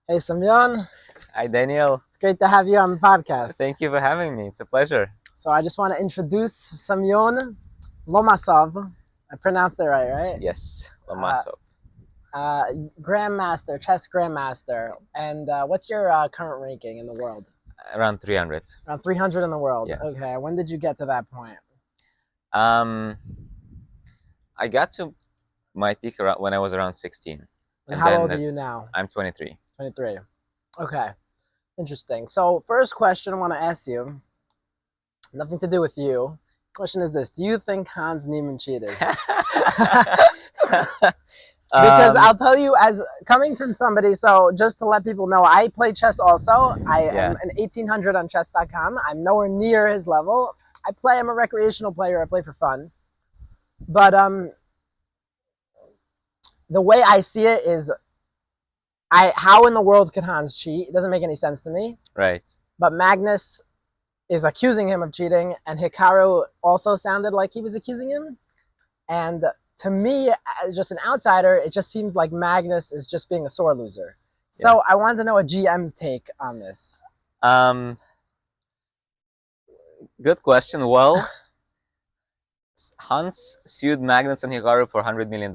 Hey, Semyon. Hi, Daniel. It's great to have you on the podcast. Thank you for having me. It's a pleasure. So I just want to introduce Semyon Lomasov. I pronounced it right? Yes, Uh, Lomasov. Grandmaster, chess Grandmaster. And what's your current ranking in the world? Around 300. Around 300 in the world. Yeah. Okay. When did you get to that point? Um, I got to my peak around when I was around 16. And And how then old are you now? I'm 23. 23. Okay. Interesting. So first question I want to ask you, nothing to do with you. Question is this: do you think Hans Niemann cheated? Because I'll tell you, as coming from somebody, so just to let people know, I play chess also. I am an 1800 on chess.com. I'm nowhere near his level. I'm a recreational player. I play for fun. But the way I see it is, how in the world could Hans cheat? It doesn't make any sense to me. Right. But Magnus is accusing him of cheating, and Hikaru also sounded like he was accusing him. And to me, as just an outsider, it just seems like Magnus is just being a sore loser. So Yeah. I wanted to know a GM's take on this. Good question. Well, Hans sued Magnus and Hikaru for $100 million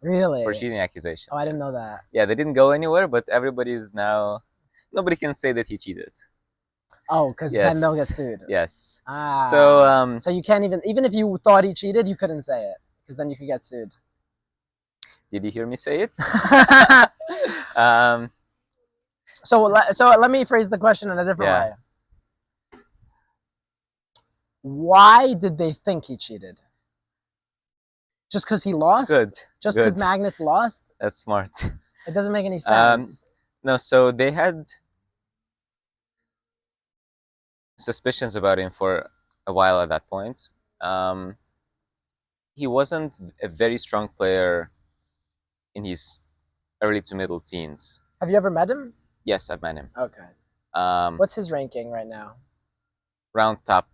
Really? for cheating accusations. Oh, I didn't Yes. know that. Yeah, they didn't go anywhere, but everybody's now... Nobody can say that he cheated. Oh, because Yes. then they'll get sued. Yes. Ah. So you can't even if you thought he cheated, you couldn't say it because then you could get sued. did you hear me say it? um, So let me phrase the question in a different Yeah. way. Why did they think he cheated? Just because he lost? Good. Just because Good. Magnus lost? That's smart. It doesn't make any sense. No, so they had suspicions about him for a while at that point. He wasn't a very strong player in his early to middle teens. Have you ever met him? Yes, I've met him. Okay. Um, What's his ranking right now? Around top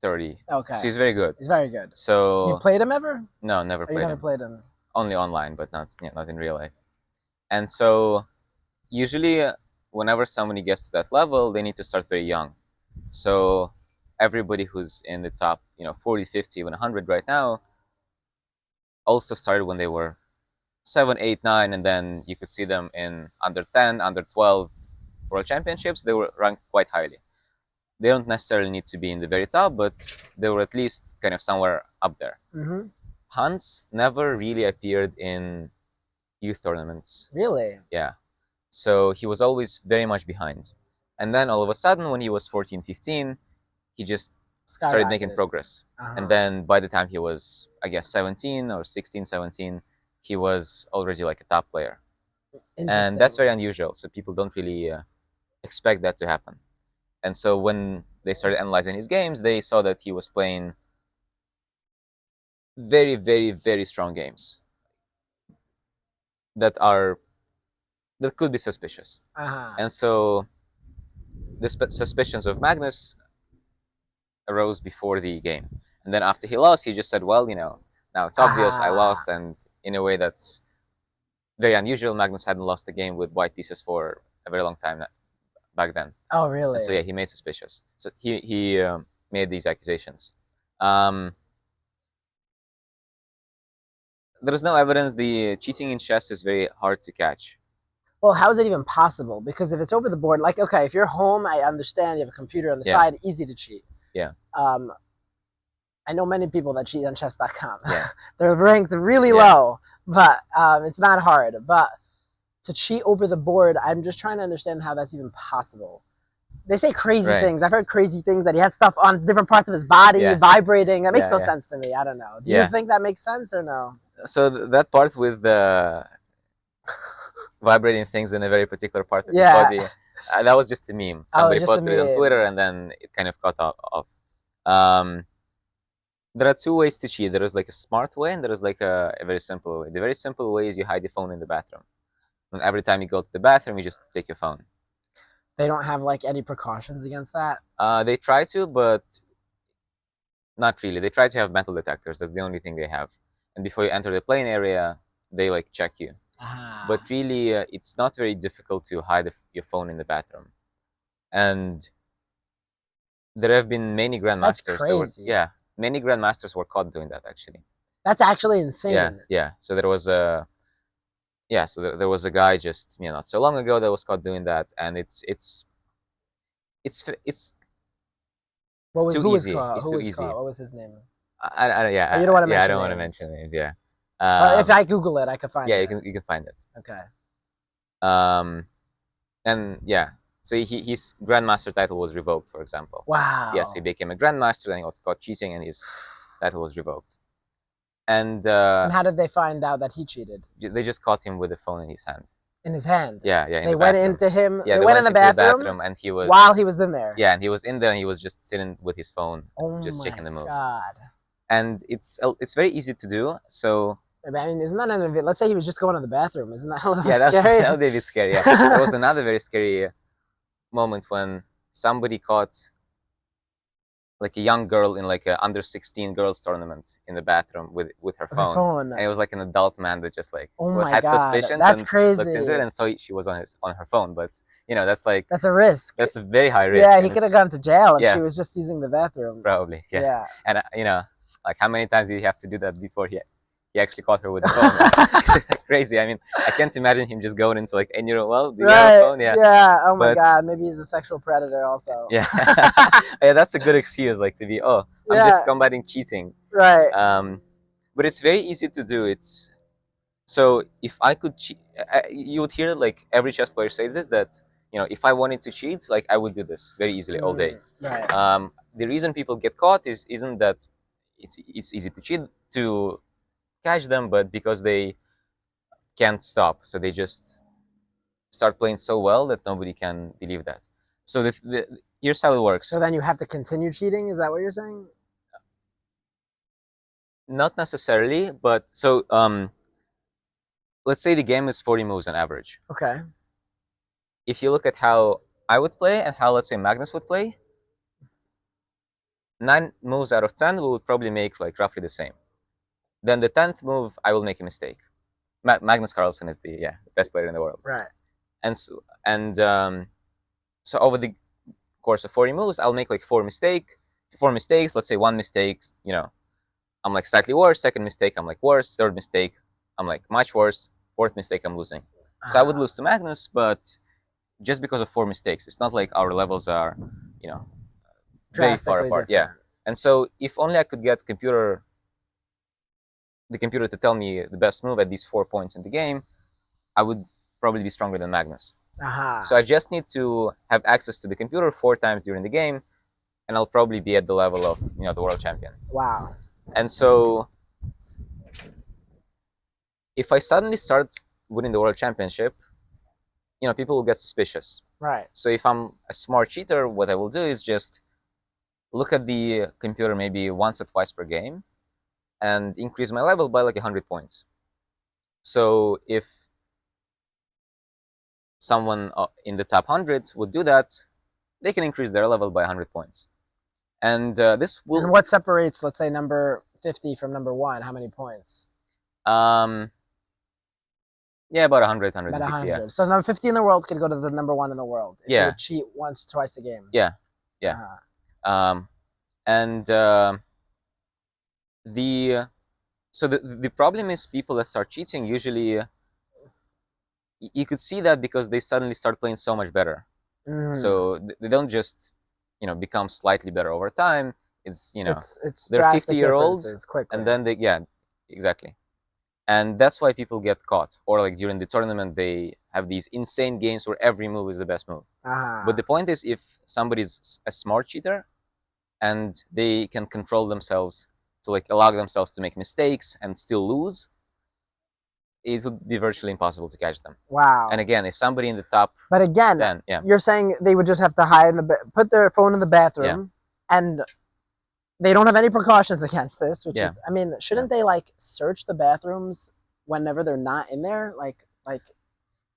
30. Okay. So he's very good. He's very good. So You played him ever? no, never Or you played haven't him. played him? Only online, but not in real life. And so usually whenever somebody gets to that level, they need to start very young. So everybody who's in the top, 40, 50, even 100 right now also started when they were 7, 8, 9, and then you could see them in under 10, under 12 world championships. They were ranked quite highly. They don't necessarily need to be in the very top, but they were at least kind of somewhere up there. Mm-hmm. Hans never really appeared in youth tournaments. Really? Yeah. So he was always very much behind. And then all of a sudden, when he was 14, 15, he just started making progress. And then by the time he was, I guess, 17 or 16, 17, he was already like a top player. And that's very unusual. So people don't really expect that to happen. And so when they started analyzing his games, they saw that he was playing very, very, very strong games that could be suspicious. And so the suspicions of Magnus arose before the game. And then after he lost, he just said, well, now it's obvious I lost. And in a way that's very unusual, Magnus hadn't lost a game with white pieces for a very long time back then. Oh, really? And so yeah, he made suspicious. So he made these accusations. There is no evidence. The cheating in chess is very hard to catch. Well, how is it even possible? Because if it's over the board, like, okay, if you're home, I understand you have a computer on the side, easy to cheat. Yeah. I know many people that cheat on chess.com. Yeah. They're ranked really low, but it's not hard. But to cheat over the board, I'm just trying to understand how that's even possible. They say crazy things. I've heard crazy things that he had stuff on different parts of his body vibrating. That makes no sense to me. I don't know. Do you think that makes sense or no? So that part with the vibrating things in a very particular part of his body, that was just a meme. Somebody posted it on Twitter and then it kind of cut off. There are two ways to cheat. There is like a smart way and there is like a very simple way. The very simple way is you hide the phone in the bathroom. And every time you go to the bathroom, you just take your phone. They don't have like any precautions against that? They try to, but not really. They try to have metal detectors. That's the only thing they have. And before you enter the playing area, they like check you. But really, it's not very difficult to hide your phone in the bathroom. And there have been many grandmasters. That's crazy. Many grandmasters were caught doing that, actually. That's actually insane. Yeah. So there was a there was a guy just not so long ago that was caught doing that, and it's too easy. It's too easy. What was his name? You don't want to mention I don't want to names. mention names. Yeah. If I Google it, I could find it. Yeah, you can find it. Okay. And yeah, so his grandmaster title was revoked, for example. Wow. Yes, he became a grandmaster, and he got caught cheating, and his title was revoked. And how did they find out that he cheated? They just caught him with a phone in his hand. In his hand. Yeah. They went into him. Yeah, they went in the bathroom, and he was while he was in there. Yeah, and he was in there, and he was just sitting with his phone, just checking the moves. God. And it's very easy to do. So I mean, isn't that an? Let's say he was just going to the bathroom. Isn't that a little scary? That would be a bit scary. Yeah, there was another very scary moment when somebody caught like a young girl in like a under 16 girls tournament in the bathroom with her phone. And it was like an adult man that just like had suspicions. That's and crazy. Looked into it and saw she was on her phone, but that's like that's a risk. That's a very high risk. Yeah, he could have gone to jail if she was just using the bathroom. Probably. Yeah. And like how many times did he have to do that before he actually caught her with the phone? It's crazy. I mean, I can't imagine him just going into like any room. Well, do you have a phone? Yeah. Yeah. Oh my God. Maybe he's a sexual predator also. Yeah. Yeah, that's a good excuse, like to be. I'm just combating cheating. Right. But it's very easy to do. It's so if I could cheat, you would hear like every chess player says this, that if I wanted to cheat, like I would do this very easily all day. Right. The reason people get caught isn't that it's easy to cheat to catch them, but because they can't stop, so they just start playing so well that nobody can believe that. So here's how it works. So then you have to continue cheating. Is that what you're saying? Not necessarily, but so let's say the game is 40 moves on average. Okay. If you look at how I would play and how, let's say, Magnus would play, 9 moves out of 10 we would probably make like roughly the same. Then the 10th move, I will make a mistake. Magnus Carlsen is the best player in the world. Right. And so over the course of 40 moves, I'll make like 4 mistakes. Let's say 1 mistake, I'm like slightly worse. Second mistake, I'm like worse. Third mistake, I'm like much worse. Fourth mistake, I'm losing. So I would lose to Magnus, but just because of 4 mistakes. It's not like our levels are, very far apart. Different. Yeah. And so if only I could get the computer to tell me the best move at these 4 points in the game, I would probably be stronger than Magnus. So I just need to have access to the computer 4 times during the game, and I'll probably be at the level of the world champion. Wow. And so if I suddenly start winning the world championship, people will get suspicious. Right. So if I'm a smart cheater, what I will do is just look at the computer maybe once or twice per game and increase my level by like 100 points. So if someone in the top 100 would do that, they can increase their level by 100 points. And this will... And what separates, let's say, number 50 from number 1? How many points? Yeah, about 100, 150. About 100. Yeah. So number 50 in the world could go to the number 1 in the world if you cheat once, twice a game. Yeah. And the problem is people that start cheating usually, you could see that because they suddenly start playing so much better. So they don't just become slightly better over time. It's they're 50-year-olds, and then exactly. And that's why people get caught. Or like during the tournament, they have these insane games where every move is the best move. But the point is, if somebody's a smart cheater and they can control themselves to like allow themselves to make mistakes and still lose, it would be virtually impossible to catch them. Wow. And again, if somebody in the top... But again, then, you're saying they would just have to hide put their phone in the bathroom, and they don't have any precautions against this, which is, I mean, shouldn't they like search the bathrooms whenever they're not in there? Like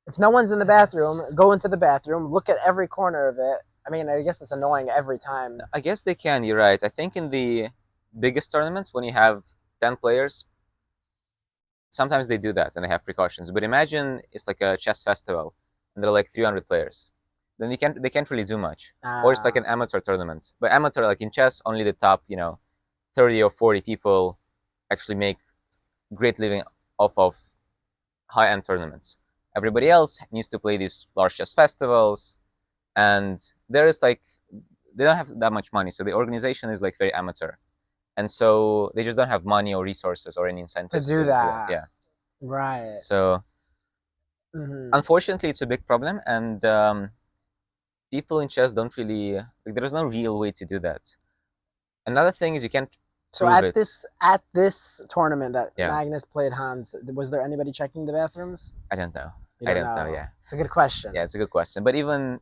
if no one's in the bathroom, go into the bathroom, look at every corner of it. I mean, I guess it's annoying every time. I guess they can, you're right. I think in the biggest tournaments, when you have 10 players, sometimes they do that and they have precautions. But imagine it's like a chess festival and there are like 300 players. Then they can't really do much. Or it's like an amateur tournament. But amateur, like in chess, only the top 30 or 40 people actually make great living off of high-end tournaments. Everybody else needs to play these large chess festivals, and there is like they don't have that much money, so the organization is like very amateur, and so they just don't have money or resources or any incentives to do that. Yeah, right. So unfortunately, it's a big problem, and people in chess don't really like. There's no real way to do that. Another thing is you can't. So at this tournament that Magnus played Hans, was there anybody checking the bathrooms? I don't know. I don't know. Yeah, it's a good question. Yeah, it's a good question. But even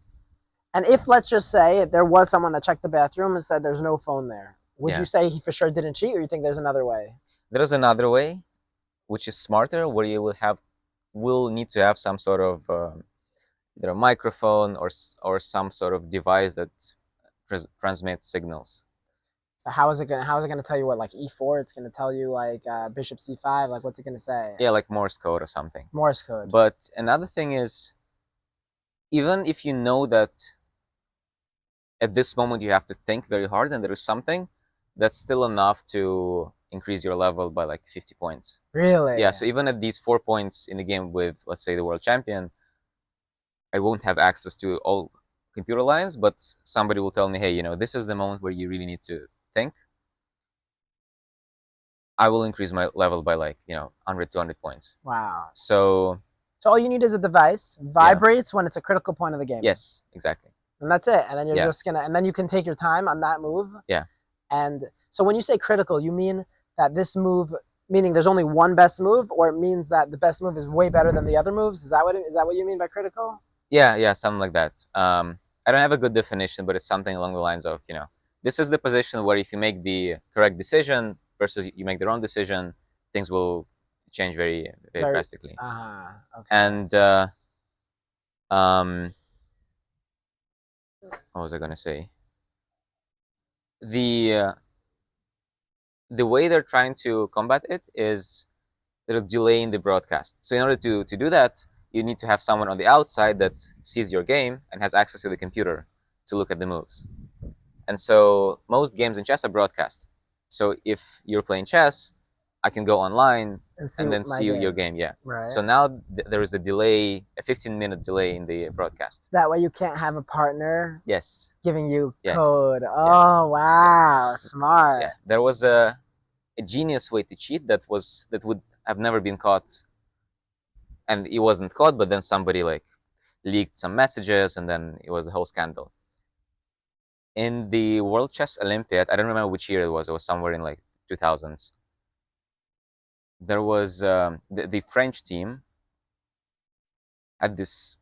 and if let's just say there was someone that checked the bathroom and said there's no phone there, would you say he for sure didn't cheat, or you think there's another way? There's another way, which is smarter, where you will need to have some sort of microphone or some sort of device that transmits signals. So how is it gonna tell you what, like E4? It's gonna tell you like bishop C5. Like what's it gonna say? Yeah, like Morse code or something. Morse code. But another thing is, even if you know that at this moment you have to think very hard and there is something, that's still enough to increase your level by like 50 points. Really? Yeah. So even at these 4 points in the game with, let's say, the world champion, I won't have access to all computer lines, but somebody will tell me, hey, this is the moment where you really need to think. I will increase my level by like 100, 200 points. Wow. So all you need is a device, vibrates when it's a critical point of the game. Yes, exactly. And that's it. And then you're just gonna, and then you can take your time on that move. Yeah. And so when you say critical, you mean that this move, meaning there's only one best move, or it means that the best move is way better than the other moves? Is that what you mean by critical? Yeah, something like that. I don't have a good definition, but it's something along the lines of, this is the position where if you make the correct decision versus you make the wrong decision, things will change very, very drastically. Okay. And what was I gonna say? The way they're trying to combat it is they're delaying the broadcast. So in order to do that, you need to have someone on the outside that sees your game and has access to the computer to look at the moves. And so most games in chess are broadcast. So if you're playing chess, I can go online and then see your game. Yeah. Right. So now there is a delay, a 15-minute delay in the broadcast. That way you can't have a partner. Yes. Giving you code. Oh, wow. Yes. Smart. Yeah. There was a genius way to cheat that would have never been caught. And it wasn't caught, but then somebody like leaked some messages and then it was the whole scandal. In the World Chess Olympiad, I don't remember which year it was somewhere in like 2000s. There was the French team had this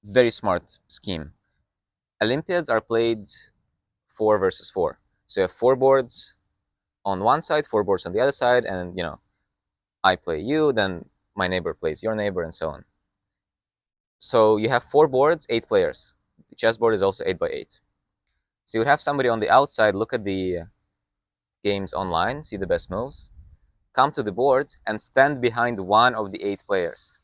very smart scheme. Olympiads are played 4 versus 4. So you have 4 boards on one side, 4 boards on the other side, and I play you, then my neighbor plays your neighbor, and so on. So you have 4 boards, 8 players. The chessboard is also 8 by 8. So you would have somebody on the outside look at the games online, see the best moves, come to the board, and stand behind one of the 8 players.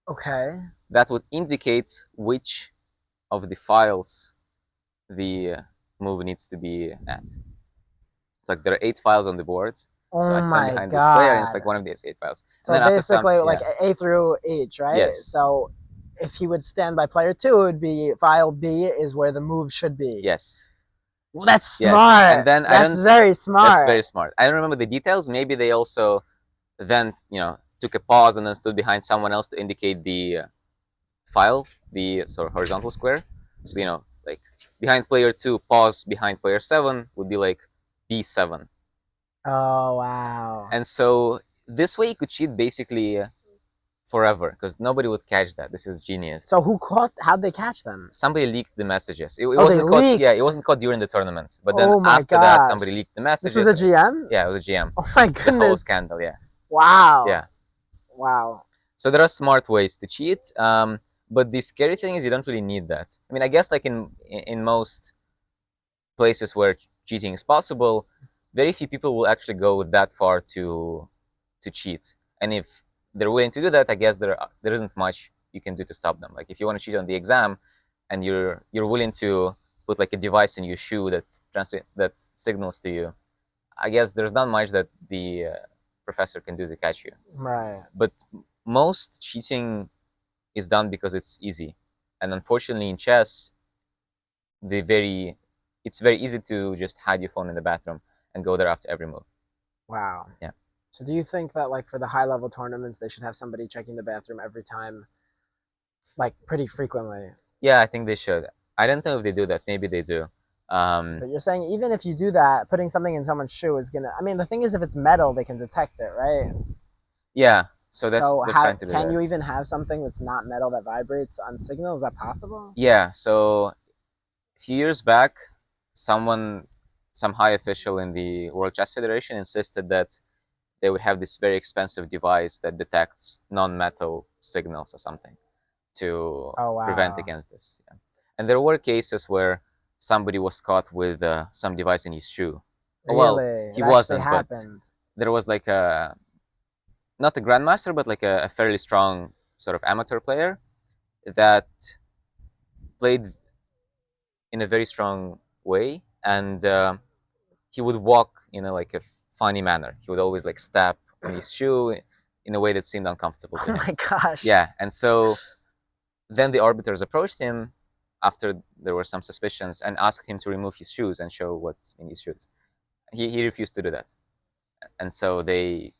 Okay. That would indicate which of the files the move needs to be at. Like there are 8 files on the board. Oh so I stand behind this player, and it's like one of these 8 files. So and then basically, like A through H, right? Yes. So if he would stand by player 2, it would be file B is where the move should be. Yes. Well, that's smart. Yes. And then that's very smart. That's very smart. I don't remember the details. Maybe they also then took a pause and then stood behind someone else to indicate the file, the sort of horizontal square. So like behind player 2, pause behind player 7 would be like B7. Oh, wow. And so this way you could cheat basically forever because nobody would catch that. This is genius. So how'd they catch them? Somebody leaked the messages. It wasn't caught. Yeah, it wasn't caught during the tournament. But then after that, somebody leaked the messages. This was a GM? Yeah, it was a GM. Oh my goodness. The whole scandal, yeah. Wow. Yeah. Wow. So there are smart ways to cheat. But the scary thing is you don't really need that. I mean, I guess like in most places where cheating is possible, very few people will actually go that far to cheat. And if they're willing to do that, I guess there isn't much you can do to stop them. Like if you want to cheat on the exam, and you're willing to put like a device in your shoe that signals to you, I guess there's not much that the professor can do to catch you. Right. But most cheating is done because it's easy, and unfortunately in chess, it's very easy to just hide your phone in the bathroom and go there after every move. Wow. Yeah. So do you think that like for the high level tournaments, they should have somebody checking the bathroom every time, like pretty frequently? Yeah, I think they should. I don't know if they do that. Maybe they do. But you're saying even if you do that, putting something in someone's shoe is gonna. I mean, the thing is, if it's metal, they can detect it, right? Yeah. So they're how trying to do can that. you even have something that's not metal that vibrates on signal? Is that possible? Yeah. So a few years back, some high official in the World Chess Federation insisted that they would have this very expensive device that detects non-metal signals or something to prevent against this. Yeah. And there were cases where somebody was caught with some device in his shoe. Really? Well, he wasn't, but there was like not a grandmaster, but like a fairly strong sort of amateur player that played in a very strong way, and he would walk in like a funny manner. He would always like step on his shoe in a way that seemed uncomfortable to him. Oh my gosh. Yeah, and so then the arbiters approached him after there were some suspicions and asked him to remove his shoes and show what's in his shoes. He refused to do that, and so they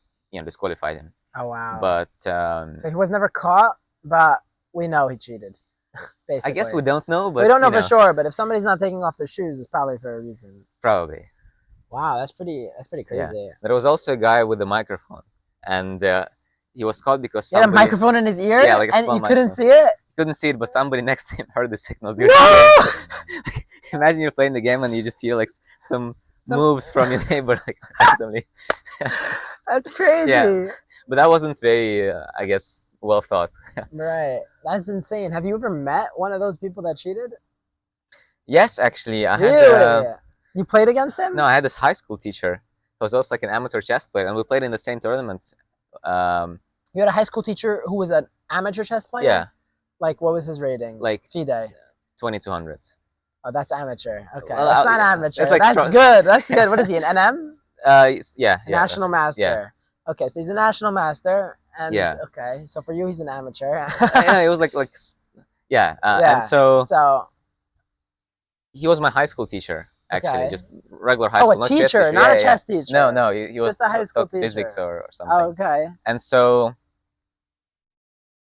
disqualified him. Oh wow! But so he was never caught, but we know he cheated. Basically, I guess we don't know, but we don't know for sure. But if somebody's not taking off their shoes, it's probably for a reason. Probably. Wow, that's pretty crazy. Yeah. There was also a guy with a microphone, and he was caught because he had a microphone in his ear. Yeah, like a and small you couldn't see it. Couldn't see it, but somebody next to him heard the signals. No! Imagine you're playing the game and you just hear like some moves from your neighbor like randomly. That's crazy. Yeah, but that wasn't very, I guess, well thought. Right, that's insane. Have you ever met one of those people that cheated? Yes, actually, I really? had. You played against him? No, I had this high school teacher who was also like an amateur chess player, and we played in the same tournament. You had a high school teacher who was an amateur chess player? Yeah. Like, what was his rating? Like FIDE? 2200. Oh, that's amateur. Okay, well, that's not amateur. Like that's good. That's good. What is he, an NM? Yeah. National master. Yeah. Okay, so he's a national master. And, yeah. Okay, so for you, he's an amateur. Yeah, it was like yeah. And so he was my high school teacher. Actually, just regular high school. Oh, a teacher, not a chess teacher. No, he was just a high school teacher. Physics or something. Oh, okay. And so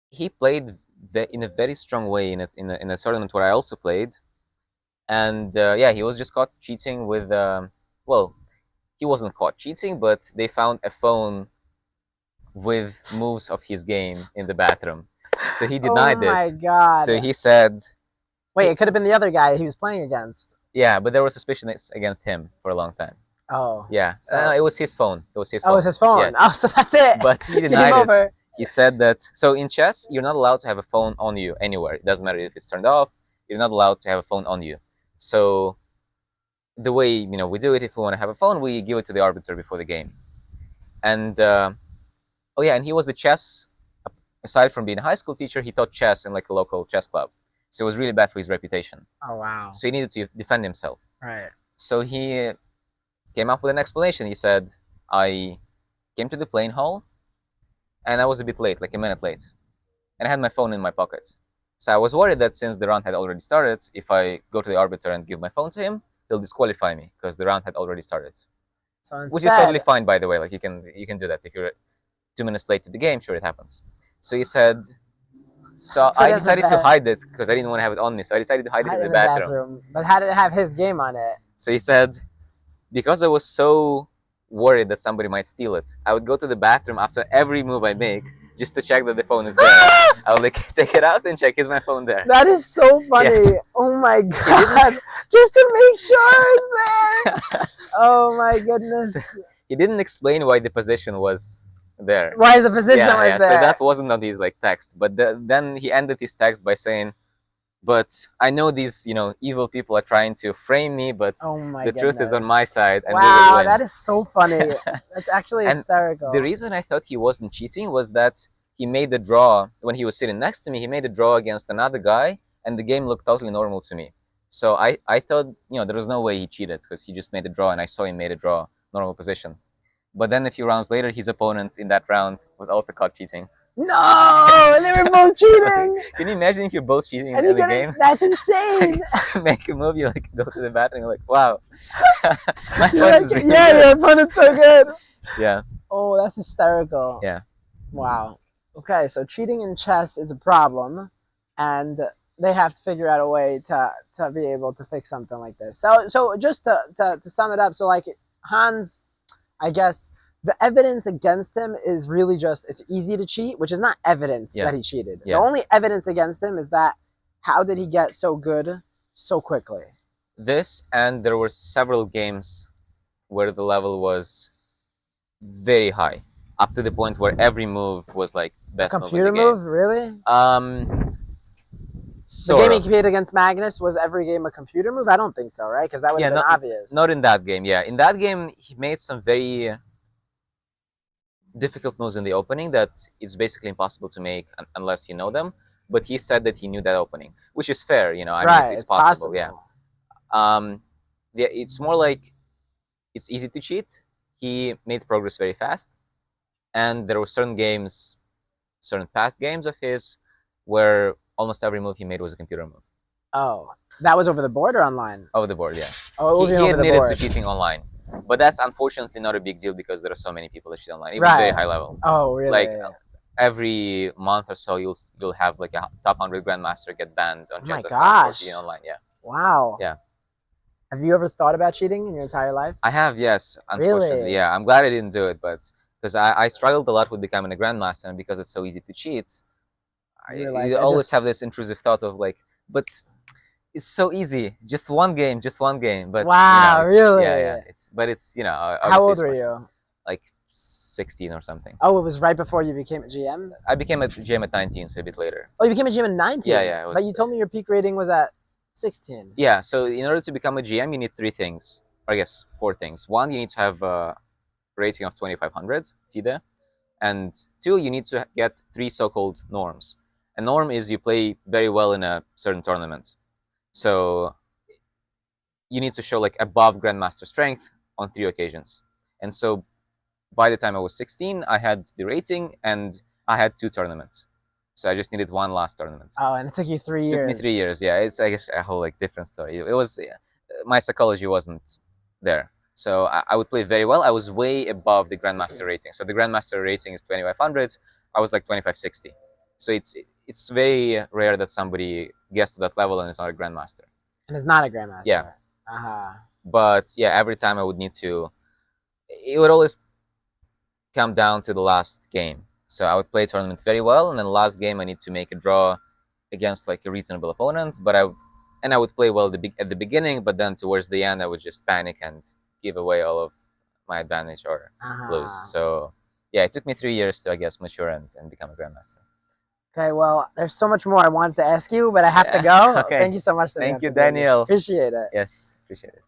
he played in a very strong way in a tournament where I also played, and he was just caught cheating with. Well, he wasn't caught cheating, but they found a phone with moves of his game in the bathroom. So he denied it. Oh my god! So he said, "Wait, it could have been the other guy he was playing against." Yeah, but there was suspicion against him for a long time. Oh. Yeah. So, it was his phone. It was his phone. Oh, it was his phone. Yes. Oh, so that's it. But he denied it. He said that. So in chess, you're not allowed to have a phone on you anywhere. It doesn't matter if it's turned off. You're not allowed to have a phone on you. So the way we do it, if we want to have a phone, we give it to the arbiter before the game. And and he was a chess. Aside from being a high school teacher, he taught chess in like a local chess club. So it was really bad for his reputation. Oh, wow. So he needed to defend himself. Right. So he came up with an explanation. He said, I came to the playing hall, and I was a bit late, like a minute late. And I had my phone in my pocket. So I was worried that since the round had already started, if I go to the arbiter and give my phone to him, he'll disqualify me because the round had already started. So instead, which is totally fine, by the way. Like you can do that. If you're 2 minutes late to the game, sure, it happens. So he said... So I decided to hide it because I didn't want to have it on me. So I decided to hide it in the bathroom. But how did it have his game on it? So he said, because I was so worried that somebody might steal it, I would go to the bathroom after every move I make just to check that the phone is there. I would take it out and check, is my phone there? That is so funny. Yes. Oh my god. Just to make sure it's there. Oh my goodness. He didn't explain why the position was there. Why the position was there? So that wasn't on his text. But then he ended his text by saying, But I know these, evil people are trying to frame me, but Oh my the truth is on goodness. my side, and we will Wow, win. that is so funny. That's actually And hysterical. the reason I thought he wasn't cheating was that he made the draw when he was sitting next to me. He made a draw against another guy, and the game looked totally normal to me. So I thought, there was no way he cheated because he just made a draw, and I saw him made a draw, normal position. But then a few rounds later, his opponent in that round was also caught cheating. No, they were both cheating. Can you imagine if you're both cheating in the game? That's insane. Make a move, you go to the bathroom, you're like, wow. My opponent's really yeah, good. your opponent's so good. Yeah. Oh, that's hysterical. Yeah. Wow. Okay, so cheating in chess is a problem, and they have to figure out a way to be able to fix something like this. So just to sum it up, so like Hans, I guess the evidence against him is really just it's easy to cheat, which is not evidence that he cheated. Yeah. The only evidence against him is that how did he get so good so quickly? This, and there were several games where the level was very high, up to the point where every move was like best computer move in the game. Really? The game he played against Magnus was every game a computer move? I don't think so, right? Because that would have been obvious. Not in that game, yeah. In that game, he made some very difficult moves in the opening that it's basically impossible to make unless you know them. But he said that he knew that opening, which is fair, I mean, it's possible, yeah. It's more like it's easy to cheat. He made progress very fast, and there were certain past games of his where almost every move he made was a computer move. Oh, that was over the board or online? Over the board, yeah. Oh, he admitted to cheating online, but that's unfortunately not a big deal because there are so many people that cheat online, even very high level. Oh, really? Like every month or so, you'll have like a top 100 grandmaster get banned on chess.com for cheating online. Yeah. Wow. Yeah. Have you ever thought about cheating in your entire life? I have, yes. Unfortunately, really? Yeah. I'm glad I didn't do it, but because I struggled a lot with becoming a grandmaster, and because it's so easy to cheat, you always have this intrusive thought of like, but it's so easy, just one game. But wow, really? Yeah. It's how old were you? Like 16 or something. Oh, it was right before you became a GM? I became a GM at 19, so a bit later. Oh, you became a GM at 19? Yeah. But you told me your peak rating was at 16. Yeah, so in order to become a GM, you need 3 things. Or I guess 4 things. 1, you need to have a rating of 2500 FIDE. And 2, you need to get 3 so-called norms. A norm is you play very well in a certain tournament. So you need to show like above Grandmaster strength on 3 occasions. And so by the time I was 16, I had the rating and I had 2 tournaments. So I just needed 1 last tournament. Oh, and it took you 3 years. It took me 3 years, yeah. It's, I guess, a whole like different story. It was, my psychology wasn't there. So I would play very well. I was way above the Grandmaster rating. So the Grandmaster rating is 2500. I was like 2560. So it's very rare that somebody gets to that level and is not a Grandmaster. And it's not a Grandmaster. Yeah. But yeah, every time I would need to, it would always come down to the last game. So I would play a tournament very well, and then the last game I need to make a draw against like a reasonable opponent. But I would play well at the beginning, but then towards the end I would just panic and give away all of my advantage or lose. So yeah, it took me 3 years to, I guess, mature and become a Grandmaster. Okay, well, there's so much more I wanted to ask you, but I have to go. Okay. Thank you so much. Thank you, Daniel. Appreciate it. Yes, appreciate it.